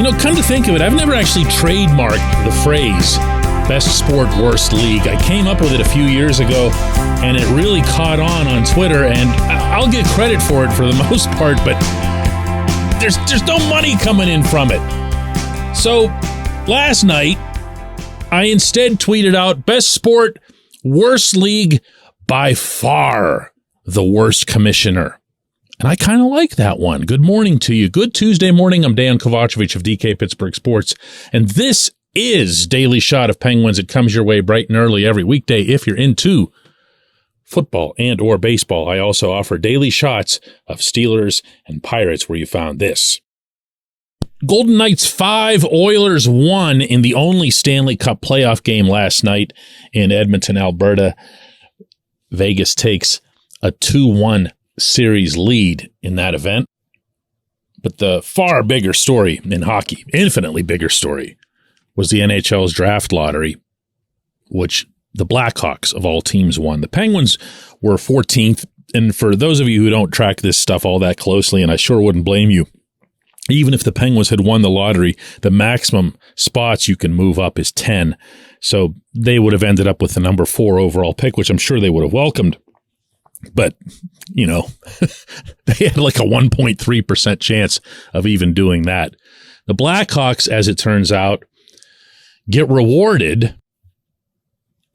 Come to think of it, I've never actually trademarked the phrase best sport, worst league. I came up with it a few years ago, and it really caught on Twitter, and I'll get credit for it for the most part, but there's no money coming in from it. So last night, I instead tweeted out best sport, worst league, by far the worst commissioner. And I kind of like that one. Good morning to you. Good Tuesday morning. I'm Dejan Kovacevic of DK Pittsburgh Sports. And this is Daily Shot of Penguins. It comes your way bright and early every weekday if you're into football and or baseball. I also offer daily shots of Steelers and Pirates where you found this. Golden Knights 5, Oilers 1 in the only Stanley Cup playoff game last night in Edmonton, Alberta. Vegas takes a 2-1 series lead in that event. But the far bigger story in hockey, infinitely bigger story, was the NHL's draft lottery, which the Blackhawks of all teams won. The Penguins were 14th, and for those of you who don't track this stuff all that closely, and I sure wouldn't blame you, even if the Penguins had won the lottery, the maximum spots you can move up is 10. So they would have ended up with the number 4 overall pick, which I'm sure they would have welcomed. But, they had like a 1.3% chance of even doing that. The Blackhawks, as it turns out, get rewarded,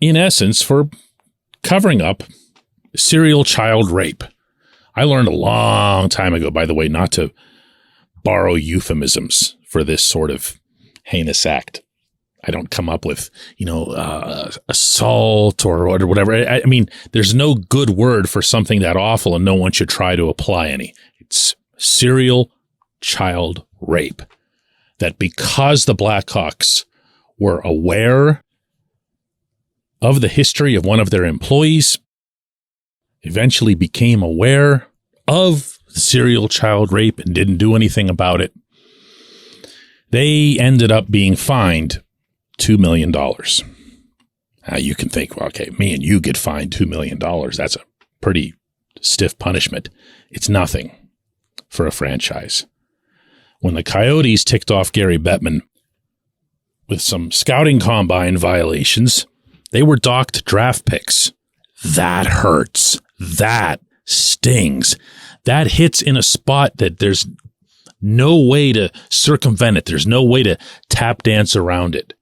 in essence, for covering up serial child rape. I learned a long time ago, by the way, not to borrow euphemisms for this sort of heinous act. I don't come up with, assault or whatever. I mean, there's no good word for something that awful, and no one should try to apply any. It's serial child rape. That because the Blackhawks were aware of the history of one of their employees, eventually became aware of serial child rape and didn't do anything about it, they ended up being fined $2 million. Now you can think, well, okay, me and you get fined $2 million. That's a pretty stiff punishment. It's nothing for a franchise. When the Coyotes ticked off Gary Bettman with some scouting combine violations, they were docked draft picks. That hurts. That stings. That hits in a spot that there's no way to circumvent it. There's no way to tap dance around it.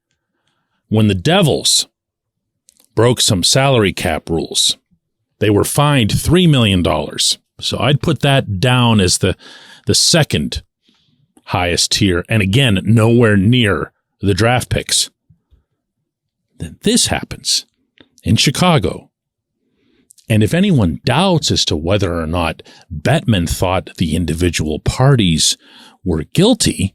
When the Devils broke some salary cap rules, they were fined $3 million. So I'd put that down as the second highest tier. And again, nowhere near the draft picks. Then this happens in Chicago. And if anyone doubts as to whether or not Bettman thought the individual parties were guilty,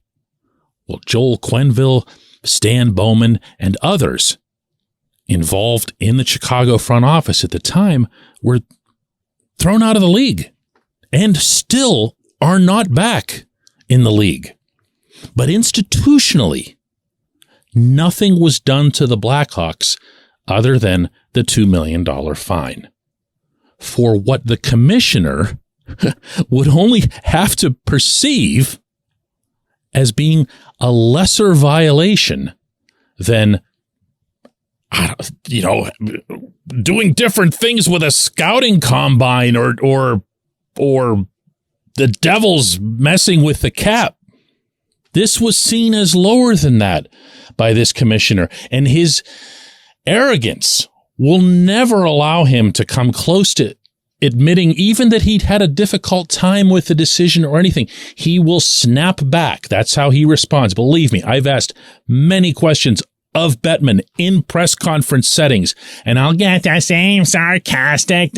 well, Joel Quenneville, Stan Bowman, and others involved in the Chicago front office at the time were thrown out of the league and still are not back in the league. But institutionally, nothing was done to the Blackhawks other than the $2 million fine for what the commissioner would only have to perceive as being a lesser violation than, doing different things with a scouting combine or the Devils messing with the cap. This was seen as lower than that by this commissioner, and his arrogance will never allow him to come close to admitting even that he'd had a difficult time with the decision or anything. He will snap back. That's how he responds. Believe me, I've asked many questions of Bettman in press conference settings, and I'll get the same sarcastic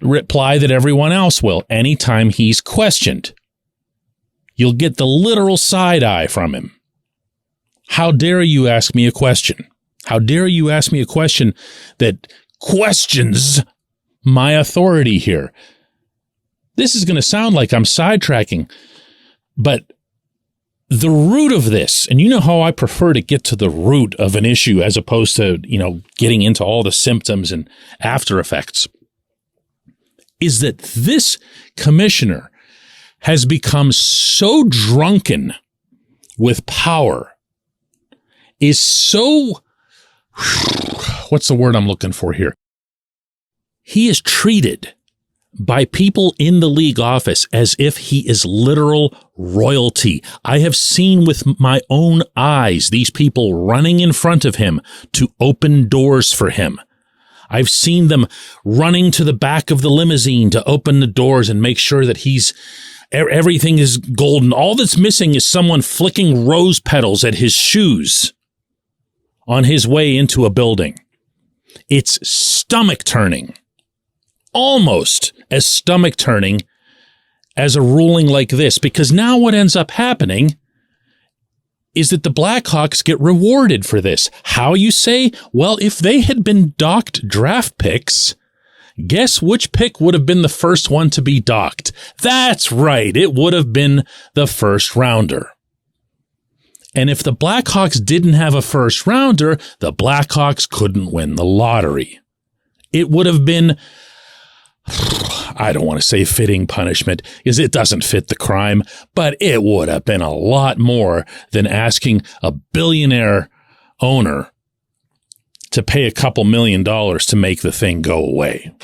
reply that everyone else will anytime he's questioned. You'll get the literal side eye from him. How dare you ask me a question? How dare you ask me a question that questions my authority here? This is going to sound like I'm sidetracking, but the root of this, and you know how I prefer to get to the root of an issue as opposed to, getting into all the symptoms and after effects, is that this commissioner has become so drunken with power is so, what's the word I'm looking for here? He is treated by people in the league office as if he is literal royalty. I have seen with my own eyes these people running in front of him to open doors for him. I've seen them running to the back of the limousine to open the doors and make sure that everything is golden. All that's missing is someone flicking rose petals at his shoes on his way into a building. It's stomach turning. Almost as stomach turning as a ruling like this, because now what ends up happening is that the Blackhawks get rewarded for this. How, you say? Well, if they had been docked draft picks, guess which pick would have been the first one to be docked? That's right. It would have been the first rounder. And if the Blackhawks didn't have a first rounder, the Blackhawks couldn't win the lottery. It would have been, I don't want to say fitting punishment, because it doesn't fit the crime, but it would have been a lot more than asking a billionaire owner to pay a couple $1 million to make the thing go away.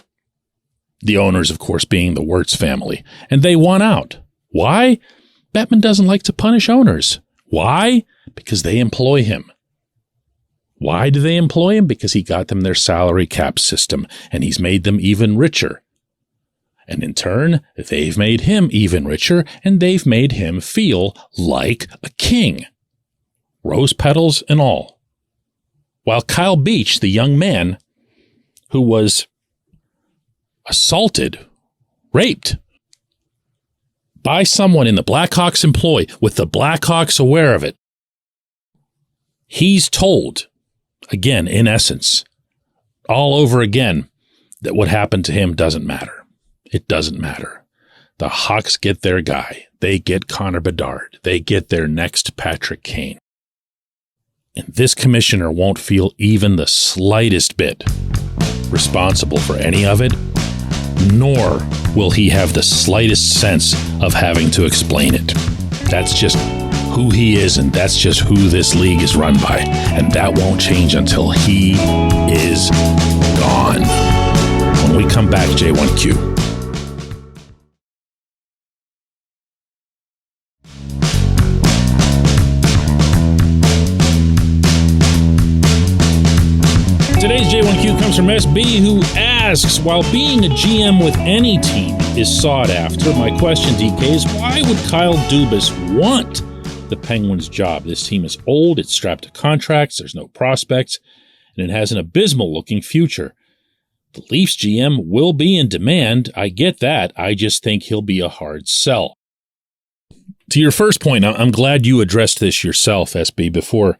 The owners, of course, being the Wirtz family. And they won out. Why? Bettman doesn't like to punish owners. Why? Because they employ him. Why do they employ him? Because he got them their salary cap system, and he's made them even richer. And in turn, they've made him even richer, and they've made him feel like a king. Rose petals and all. While Kyle Beach, the young man who was assaulted, raped by someone in the Blackhawks employ, with the Blackhawks aware of it, he's told, again, in essence, all over again, that what happened to him doesn't matter. It doesn't matter. The Hawks get their guy. They get Connor Bedard. They get their next Patrick Kane. And this commissioner won't feel even the slightest bit responsible for any of it, nor will he have the slightest sense of having to explain it. That's just who he is, and that's just who this league is run by. And that won't change until he is gone. When we come back, J1Q. Today's J1Q comes from SB, who asks, while being a GM with any team is sought after, my question, DK, is why would Kyle Dubas want the Penguins' job? This team is old, it's strapped to contracts, there's no prospects, and it has an abysmal-looking future. The Leafs GM will be in demand, I get that, I just think he'll be a hard sell. To your first point, I'm glad you addressed this yourself, SB, before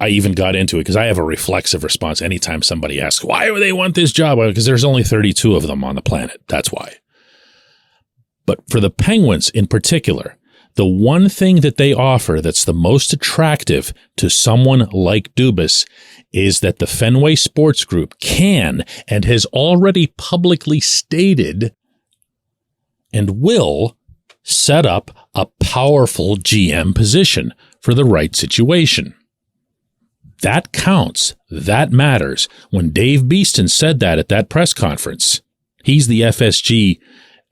I even got into it, because I have a reflexive response anytime somebody asks, why would they want this job? Because there's only 32 of them on the planet. That's why. But for the Penguins in particular, the one thing that they offer that's the most attractive to someone like Dubas is that the Fenway Sports Group can and has already publicly stated and will set up a powerful GM position for the right situation. That counts. That matters. When Dave Beeston said that at that press conference, he's the FSG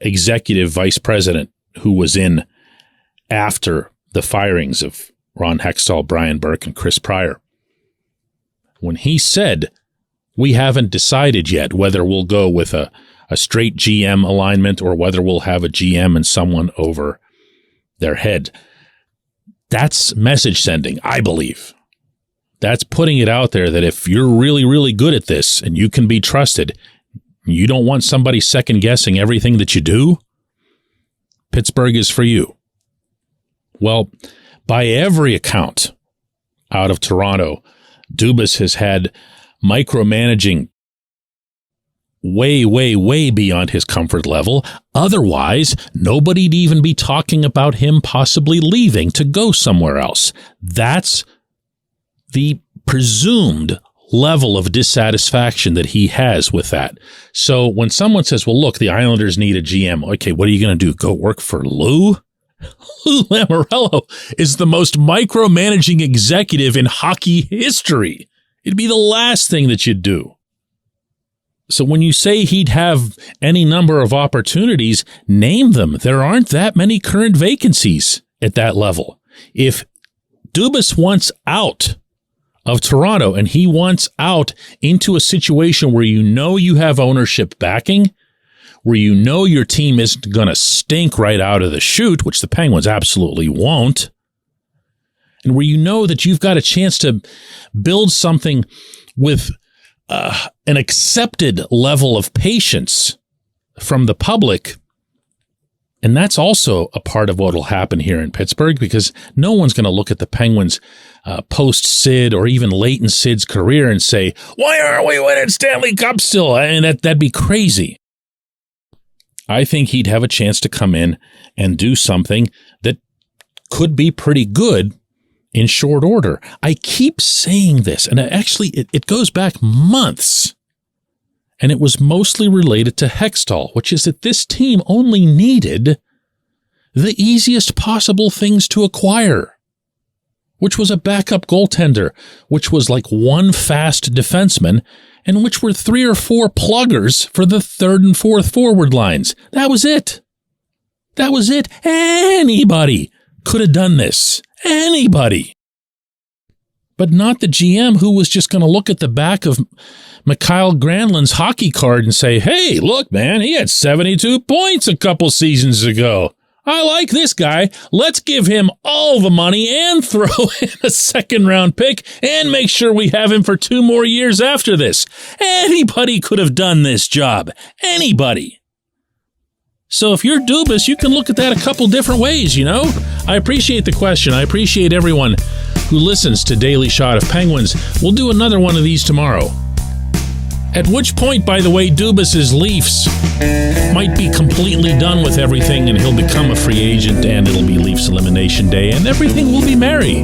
executive vice president who was in after the firings of Ron Hextall, Brian Burke, and Chris Pryor. When he said, we haven't decided yet whether we'll go with a straight GM alignment or whether we'll have a GM and someone over their head, that's message sending, I believe. That's putting it out there that if you're really, really good at this and you can be trusted, you don't want somebody second guessing everything that you do, Pittsburgh is for you. Well, by every account out of Toronto, Dubas has had micromanaging way, way, way beyond his comfort level. Otherwise, nobody'd even be talking about him possibly leaving to go somewhere else. That's the presumed level of dissatisfaction that he has with that. So when someone says, well, look, the Islanders need a GM. Okay, what are you going to do? Go work for Lou? Lou Lamoriello is the most micromanaging executive in hockey history. It'd be the last thing that you'd do. So when you say he'd have any number of opportunities, name them. There aren't that many current vacancies at that level. If Dubas wants out of Toronto and he wants out into a situation where you know you have ownership backing, where you know your team isn't going to stink right out of the chute, which the Penguins absolutely won't, and where you know that you've got a chance to build something with an accepted level of patience from the public. And that's also a part of what will happen here in Pittsburgh, because no one's going to look at the Penguins post-Sid or even late in Sid's career and say, why aren't we winning Stanley Cup still? And that'd be crazy. I think he'd have a chance to come in and do something that could be pretty good in short order. I keep saying this, and actually it goes back months, and it was mostly related to Hextall, which is that this team only needed the easiest possible things to acquire, which was a backup goaltender, which was like one fast defenseman, and which were 3 or 4 pluggers for the third and fourth forward lines. That was it. That was it. Anybody could have done this. Anybody. But not the GM who was just going to look at the back of Mikhail Granlund's hockey card and say, hey, look, man, he had 72 points a couple seasons ago. I like this guy. Let's give him all the money and throw in a second-round pick and make sure we have him for 2 more years after this. Anybody could have done this job. Anybody. So if you're Dubas, you can look at that a couple different ways, you know? I appreciate the question. I appreciate everyone who listens to Daily Shot of Penguins. We'll do another one of these tomorrow. At which point, by the way, Dubas's Leafs might be completely done with everything and he'll become a free agent and it'll be Leafs Elimination Day and everything will be merry.